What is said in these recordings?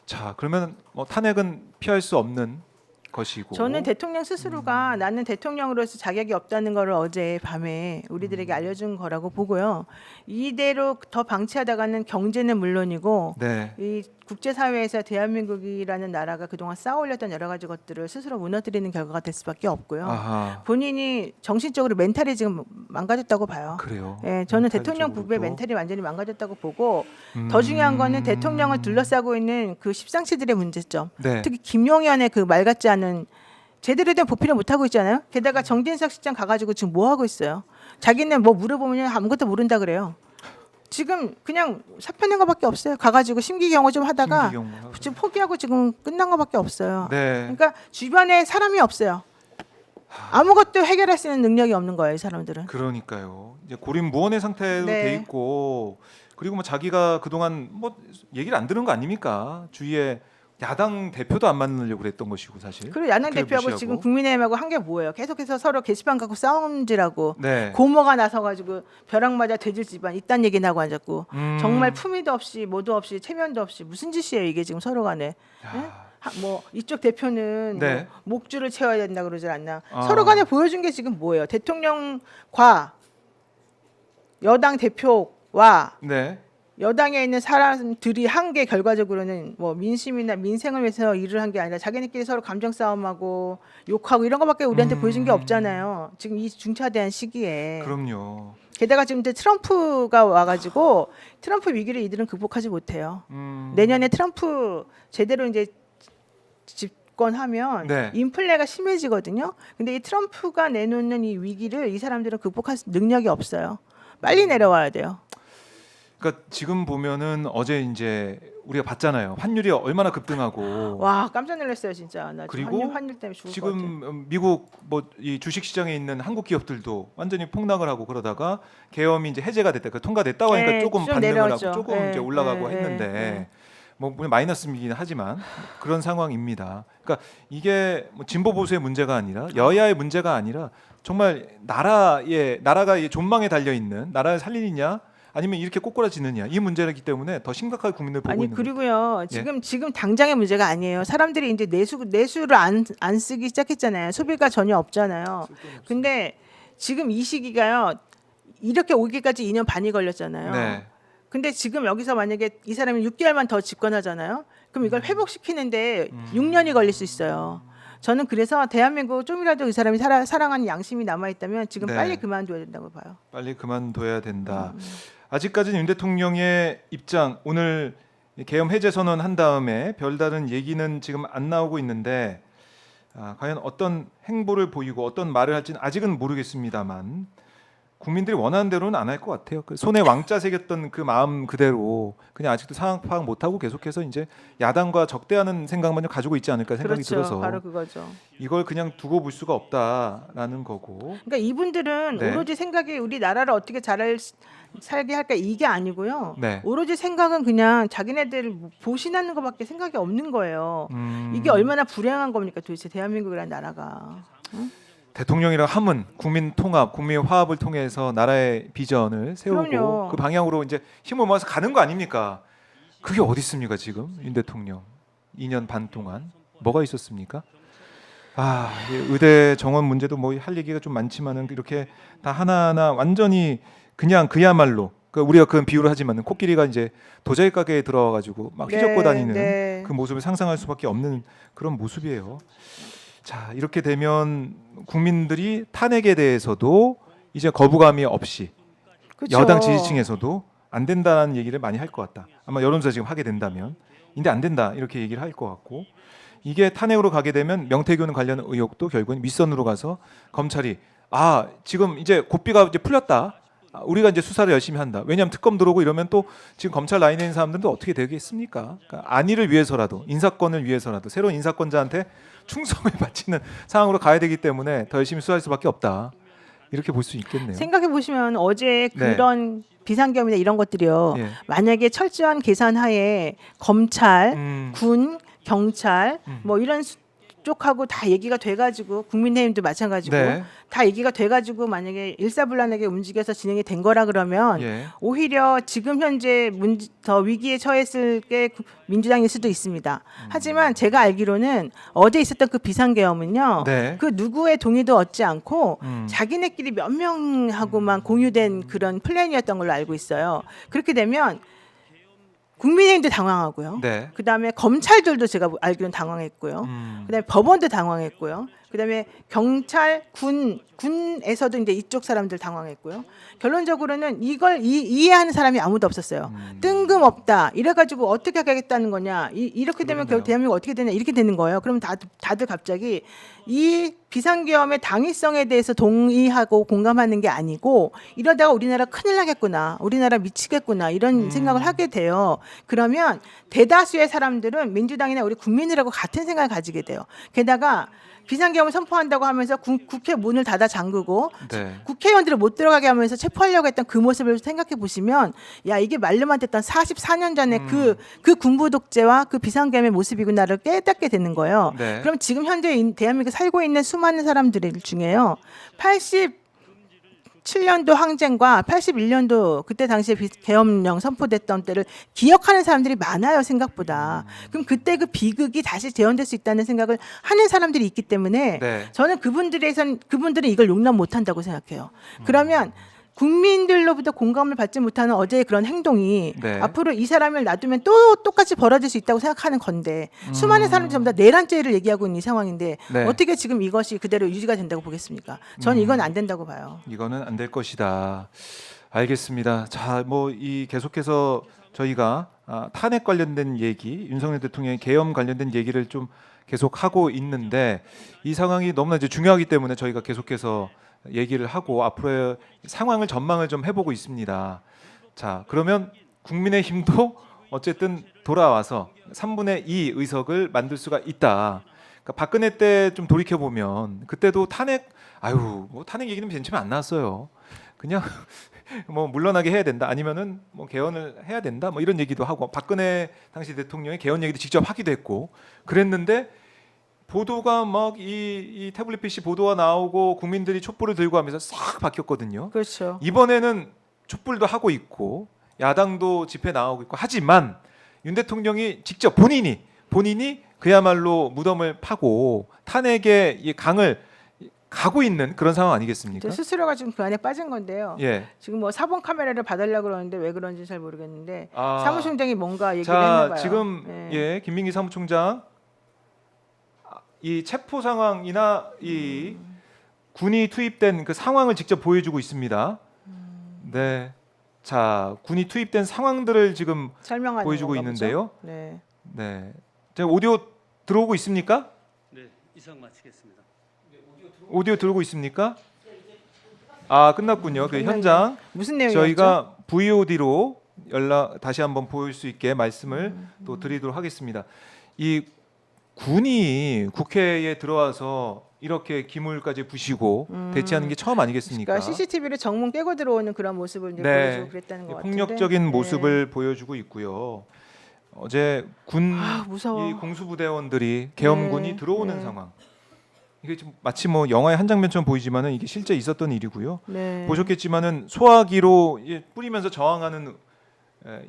자, 그러면 뭐 탄핵은 피할 수 없는 것이고. 저는 대통령 스스로가 나는 대통령으로서 자격이 없다는 걸 어제 밤에 우리들에게 알려준 거라고 보고요. 이대로 더 방치하다가는 경제는 물론이고 네. 이 국제사회에서 대한민국이라는 나라가 그동안 쌓아올렸던 여러 가지 것들을 스스로 무너뜨리는 결과가 될 수밖에 없고요. 아하. 본인이 정신적으로 멘탈이 지금 망가졌다고 봐요. 그래요. 예, 저는 대통령 부부의 멘탈적으로도. 멘탈이 완전히 망가졌다고 보고 더 중요한 거는 대통령을 둘러싸고 있는 그 십상시들의 문제점. 네. 특히 김용현의 그 말 같지 않은 제대로 된 보필을 못 하고 있잖아요. 게다가 정진석 실장 가가지고 지금 뭐 하고 있어요? 자기는 뭐 물어보면 아무것도 모른다 그래요. 지금 그냥 사표 낸 거밖에 없어요. 가가지고 심기경호 좀 하다가 김기경. 지금 포기하고 지금 끝난 거밖에 없어요. 네. 그러니까 주변에 사람이 없어요. 아무것도 해결할 수 있는 능력이 없는 거예요, 이 사람들은. 그러니까요. 이제 고립무원의 상태로 네. 돼 있고, 그리고 뭐 자기가 그동안 뭐 얘기를 안 들은 거 아닙니까? 주위에 야당 대표도 안 만나려고 그랬던 것이고 사실. 그리고 야당 국회를 대표하고 무시하고. 지금 국민의힘하고 한 게 뭐예요? 계속해서 서로 게시판 갖고 싸움질하고 네. 고모가 나서가지고 벼락 맞아 돼질 집안 이딴 얘기 나고 앉았고 정말 음. 품위도 없이 뭐도 없이 체면도 없이 무슨 짓이에요 이게 지금 서로 간에. 야. 뭐 이쪽 대표는 네. 뭐 목줄을 채워야 된다 그러질 않나. 아. 서로 간에 보여준 게 지금 뭐예요? 대통령과 여당 대표와 네. 여당에 있는 사람들이 한 게 결과적으로는 뭐 민심이나 민생을 위해서 일을 한 게 아니라 자기네끼리 서로 감정 싸움하고 욕하고 이런 거밖에 우리한테 보여준 게 없잖아요. 지금 이 중차대한 시기에. 그럼요. 게다가 지금 이제 트럼프가 와가지고 트럼프 위기를 이들은 극복하지 못해요. 음. 내년에 트럼프 제대로 이제 집권하면 네. 인플레가 심해지거든요. 근데 이 트럼프가 내놓는 이 위기를 이 사람들은 극복할 능력이 없어요. 빨리 내려와야 돼요. 그러니까 지금 보면은 어제 이제 우리가 봤잖아요. 환율이 얼마나 급등하고. 와 깜짝 놀랐어요 진짜. 나 지금 그리고 환율 때문에 죽을 것 같아. 지금 미국 뭐 이 주식 시장에 있는 한국 기업들도 완전히 폭락을 하고 그러다가 계엄이 이제 해제가 됐다. 그 통과됐다고 하니까 네, 조금 좀 반등을 내려왔죠. 하고 조금 네, 이제 올라가고 네, 했는데 네. 뭐 물론 마이너스이긴 하지만 그런 상황입니다. 그러니까 이게 뭐 진보 보수의 문제가 아니라 여야의 문제가 아니라 정말 나라가 이 존망에 달려 있는 나라를 살리느냐 아니면 이렇게 꼬꾸라지느냐 이 문제이기 때문에 더 심각하게 국민들 보고 아니 있는 거예요. 그리고요 지금 당장의 문제가 아니에요. 사람들이 이제 내수를 안 쓰기 시작했잖아요. 소비가 전혀 없잖아요. 근데 지금 이 시기가요 이렇게 오기까지 2년 반이 걸렸잖아요. 네. 근데 지금 여기서 만약에 이 사람이 6개월만 더 집권하잖아요. 그럼 이걸 회복시키는데 6년이 걸릴 수 있어요. 저는 그래서 대한민국 좀이라도 이 사람이 사랑하는 양심이 남아 있다면 지금 네. 빨리 그만둬야 된다고 봐요. 빨리 그만둬야 된다. 아직까지는 윤 대통령의 입장 오늘 계엄 해제 선언 한 다음에 별다른 얘기는 지금 안 나오고 있는데 과연 어떤 행보를 보이고 어떤 말을 할지는 아직은 모르겠습니다만 국민들이 원하는 대로는 안 할 것 같아요. 그 손에 왕자 새겼던 그 마음 그대로 그냥 아직도 상황 파악 못하고 계속해서 이제 야당과 적대하는 생각만 가지고 있지 않을까 생각이 그렇죠. 들어서 바로 그거죠. 이걸 그냥 두고 볼 수가 없다라는 거고. 그러니까 이분들은 네. 오로지 생각이 우리 나라를 어떻게 살게 할까 이게 아니고요. 네. 오로지 생각은 그냥 자기네들 보신하는 것밖에 생각이 없는 거예요. 이게 얼마나 불행한 겁니까 도대체 대한민국이라는 나라가. 대통령이라 함은 국민 통합, 국민 화합을 통해서 나라의 비전을 세우고 그럼요. 그 방향으로 이제 힘을 모아서 가는 거 아닙니까? 그게 어디 있습니까 지금 윤 대통령 2년 반 동안 뭐가 있었습니까? 이 의대 정원 문제도 뭐 할 얘기가 좀 많지만은 이렇게 다 하나하나 완전히 그냥 그야말로 우리가 그런 비유를 하지만은 코끼리가 이제 도자기 가게에 들어와 가지고 막 휘젓고 다니는 네. 그 모습을 상상할 수밖에 없는 그런 모습이에요. 자, 이렇게 되면 국민들이 탄핵에 대해서도 이제 거부감이 없이 그쵸. 여당 지지층에서도 안 된다는 얘기를 많이 할 것 같다. 아마 여론조사 지금 하게 된다면 근데 안 된다 이렇게 얘기를 할 것 같고 이게 탄핵으로 가게 되면 명태균 관련 의혹도 결국은 윗선으로 가서 검찰이 지금 이제 고삐가 이제 풀렸다. 우리가 이제 수사를 열심히 한다. 왜냐하면 특검 들어오고 이러면 또 지금 검찰 라인에 있는 사람들도 어떻게 되겠습니까? 그러니까 안위를 위해서라도 인사권을 위해서라도 새로운 인사권자한테 충성을 바치는 상황으로 가야 되기 때문에 더 열심히 수사할 수밖에 없다. 이렇게 볼 수 있겠네요. 생각해 보시면 어제 네. 그런 비상계엄이나 이런 것들이요. 예. 만약에 철저한 계산하에 검찰, 군, 경찰 뭐 이런 그쪽하고 다 얘기가 돼가지고 국민의힘도 마찬가지고 네. 다 얘기가 돼가지고 만약에 일사불란하게 움직여서 진행이 된 거라 그러면 예. 오히려 지금 현재 더 위기에 처했을 게 민주당일 수도 있습니다. 하지만 제가 알기로는 어제 있었던 그 비상계엄은요. 네. 그 누구의 동의도 얻지 않고 음. 자기네끼리 몇 명하고만 공유된 그런 플랜이었던 걸로 알고 있어요. 그렇게 되면 국민의힘도 당황하고요. 네. 그다음에 검찰들도 제가 알기로는 당황했고요. 그다음에 법원도 당황했고요. 그다음에 경찰, 군에서도 이제 이쪽 사람들 당황했고요. 결론적으로는 이걸 이해하는 사람이 아무도 없었어요. 뜬금없다. 이래가지고 어떻게 하겠다는 거냐. 이렇게 되면 그러네요. 대한민국 어떻게 되냐 이렇게 되는 거예요. 그럼 다들 갑자기 이 비상계엄의 당위성에 대해서 동의하고 공감하는 게 아니고 이러다가 우리나라 큰일 나겠구나. 우리나라 미치겠구나. 이런 생각을 하게 돼요. 그러면 대다수의 사람들은 민주당이나 우리 국민들하고 같은 생각을 가지게 돼요. 게다가 비상계엄을 선포한다고 하면서 국회 문을 닫아 잠그고 네. 국회의원들을 못 들어가게 하면서 체포하려고 했던 그 모습을 생각해 보시면 야 이게 말로만 듣던 44년 전에 그 군부 독재와 그 비상계엄의 모습이구나를 깨닫게 되는 거예요. 네. 그럼 지금 현재 대한민국에 살고 있는 수많은 사람들 중에요. 87년도 항쟁과 81년도 그때 당시에 계엄령 선포됐던 때를 기억하는 사람들이 많아요 생각보다. 그럼 그때 그 비극이 다시 재현될 수 있다는 생각을 하는 사람들이 있기 때문에 네. 저는 그분들은 이걸 용납 못한다고 생각해요. 그러면 국민들로부터 공감을 받지 못하는 어제의 그런 행동이 네. 앞으로 이 사람을 놔두면 또 똑같이 벌어질 수 있다고 생각하는 건데 수많은 사람들이 전부 다 내란죄를 얘기하고 있는 이 상황인데 네. 어떻게 지금 이것이 그대로 유지가 된다고 보겠습니까? 저는 이건 안 된다고 봐요. 이거는 안 될 것이다. 알겠습니다. 자, 뭐 이 계속해서 저희가 탄핵 관련된 얘기, 윤석열 대통령의 계엄 관련된 얘기를 좀 계속 하고 있는데 이 상황이 너무나 이제 중요하기 때문에 저희가 계속해서 얘기를 하고 앞으로의 상황을 전망을 좀 해보고 있습니다. 자, 그러면 국민의힘도 어쨌든 돌아와서 3분의 2 의석을 만들 수가 있다. 그러니까 박근혜 때 좀 돌이켜 보면 그때도 탄핵, 뭐 탄핵 얘기는 맨 처음에 안 나왔어요. 그냥 뭐 물러나게 해야 된다, 아니면은 뭐 개헌을 해야 된다, 뭐 이런 얘기도 하고 박근혜 당시 대통령이 개헌 얘기도 직접 하기도 했고 그랬는데. 보도가 막 이 태블릿 PC 보도가 나오고 국민들이 촛불을 들고 하면서 싹 바뀌었거든요. 그렇죠. 이번에는 촛불도 하고 있고 야당도 집회 나오고 있고 하지만 윤 대통령이 직접 본인이 그야말로 무덤을 파고 탄핵의 이 강을 가고 있는 그런 상황 아니겠습니까? 스스로가 지금 그 안에 빠진 건데요. 예. 지금 뭐 사본 카메라를 봐달라고 그러는데 왜 그런지 잘 모르겠는데 아, 사무총장이 뭔가 얘기를 자, 했나 봐요. 지금 예, 김민기 사무총장 이 체포 상황이나 이 군이 투입된 그 상황을 직접 보여주고 있습니다. 네, 자 군이 투입된 상황들을 지금 설명하는 보여주고 건가 있는데요. 보죠? 네. 네, 자 오디오 들어오고 있습니까? 네, 이상 마치겠습니다. 오디오 들어오고 있습니까? 아 끝났군요. 그 현장 무슨 내용이었죠? 저희가 VOD로 다시 한번 보일 수 있게 말씀을 또 드리도록 하겠습니다. 이 군이 국회에 들어와서 이렇게 기물까지 부시고 대치하는 게 처음 아니겠습니까? 그러니까 CCTV를 정문 깨고 들어오는 그런 모습을 이제 네. 보여주고 그랬다는 것 같은데 폭력적인 네. 모습을 보여주고 있고요. 어제 군 무서워. 이 공수부대원들이 계엄군이 네. 들어오는 네. 상황. 이게 좀 마치 뭐 영화의 한 장면처럼 보이지만은 이게 실제 있었던 일이고요. 네. 보셨겠지만은 소화기로 뿌리면서 저항하는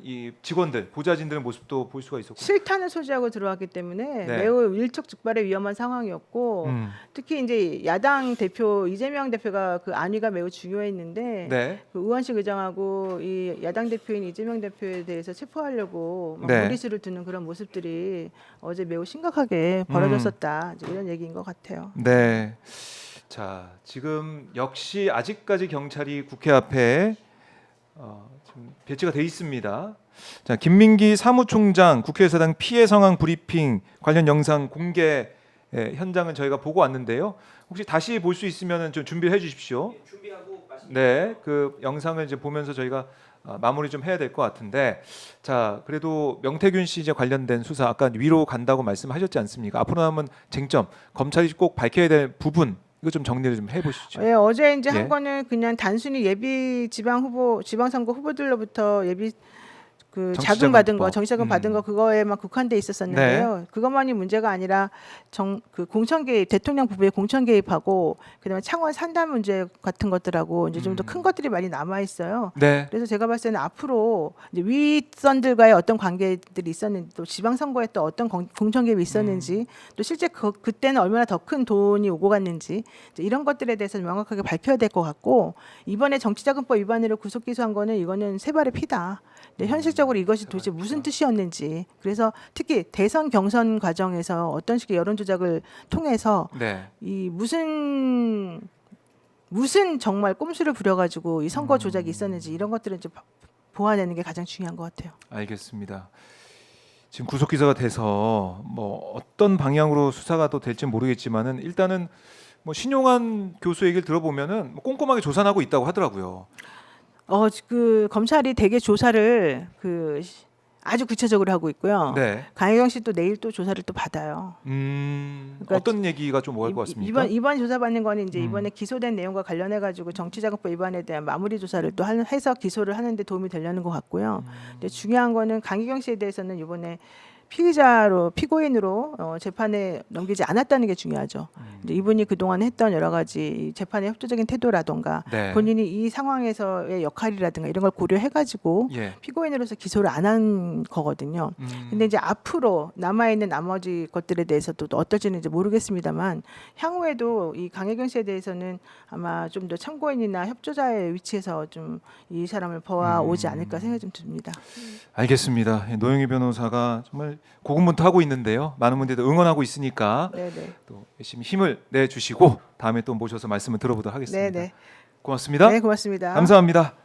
이 직원들, 보좌진들의 모습도 볼 수가 있었고. 실탄을 소지하고 들어왔기 때문에 네. 매우 일촉즉발의 위험한 상황이었고 특히 이제 야당 대표 이재명 대표가 그 안위가 매우 중요했는데 네. 그 의원식 의장하고 이 야당 대표인 이재명 대표에 대해서 체포하려고 막 네. 무리수를 두는 그런 모습들이 어제 매우 심각하게 벌어졌었다 이제 이런 얘기인 것 같아요. 네. 자, 지금 역시 아직까지 경찰이 국회 앞에 지금 배치가 돼 있습니다. 자, 김민기 사무총장 국회의사당 피해 상황 브리핑 관련 영상 공개 현장을 저희가 보고 왔는데요. 혹시 다시 볼 수 있으면 좀 준비를 해주십시오. 네, 그 영상을 이제 보면서 저희가 마무리 좀 해야 될 것 같은데, 자, 그래도 명태균 씨 이제 관련된 수사 아까 위로 간다고 말씀하셨지 않습니까? 앞으로 남은 쟁점, 검찰이 꼭 밝혀야 될 부분. 이거 좀 정리를 좀 해보시죠. 예, 어제 이제 예. 한 거는 그냥 단순히 예비 지방선거 후보들로부터 예비 그 정치자금법. 자금 받은 거, 정치자금 받은 거 그거에만 국한돼 있었었는데요. 네. 그것만이 문제가 아니라 그 공천 개입, 대통령 부부의 공천 개입하고 그다음에 창원 산단 문제 같은 것들하고 이제 좀 더 큰 것들이 많이 남아 있어요. 네. 그래서 제가 봤을 때는 앞으로 이제 윗선들과의 어떤 관계들이 있었는지 또 지방선거에 또 어떤 공천 개입이 있었는지 또 실제 그때는 얼마나 더 큰 돈이 오고 갔는지 이제 이런 것들에 대해서 명확하게 밝혀야 될 것 같고 이번에 정치자금법 위반으로 구속 기소한 거는 이거는 세 발의 피다. 근데 현실적으로 이것이 도대체 무슨 뜻이었는지 그래서 특히 대선 경선 과정에서 어떤 식의 여론 조작을 통해서 네. 이 무슨 정말 꼼수를 부려가지고 이 선거 조작이 있었는지 이런 것들을 이제 보완하는 게 가장 중요한 것 같아요. 알겠습니다. 지금 구속 기소가 돼서 뭐 어떤 방향으로 수사가 또 될지 모르겠지만은 일단은 뭐 신용한 교수 얘기를 들어보면은 뭐 꼼꼼하게 조사하고 있다고 하더라고요. 그 검찰이 대개 조사를 아주 구체적으로 하고 있고요. 네. 강혜경 씨도 내일 또 조사를 또 받아요. 그러니까 어떤 얘기가 좀 오갈 것 같습니까? 이번 조사 받는 거는 이제 이번에 기소된 내용과 관련해 가지고 정치자금법 위반에 대한 마무리 조사를 또 해서 기소를 하는데 도움이 되려는 것 같고요. 근데 중요한 거는 강혜경 씨에 대해서는 이번에 피고인으로 재판에 넘기지 않았다는 게 중요하죠. 이제 이분이 그동안 했던 여러 가지 재판의 협조적인 태도라던가 네. 본인이 이 상황에서의 역할이라든가 이런 걸 고려해가지고 예. 피고인으로서 기소를 안 한 거거든요. 근데 이제 앞으로 남아 있는 나머지 것들에 대해서도 또 어떨지는 이제 모르겠습니다만 향후에도 이 강혜경 씨에 대해서는 아마 좀 더 참고인이나 협조자의 위치에서 좀 이 사람을 보아오지 않을까 생각이 좀 듭니다. 알겠습니다. 노영희 변호사가 정말 고군분투하고 있는데요. 많은 분들도 응원하고 있으니까 네네. 또 열심히 힘을 내주시고 다음에 또 모셔서 말씀을 들어보도록 하겠습니다. 네네. 고맙습니다. 네, 고맙습니다. 감사합니다.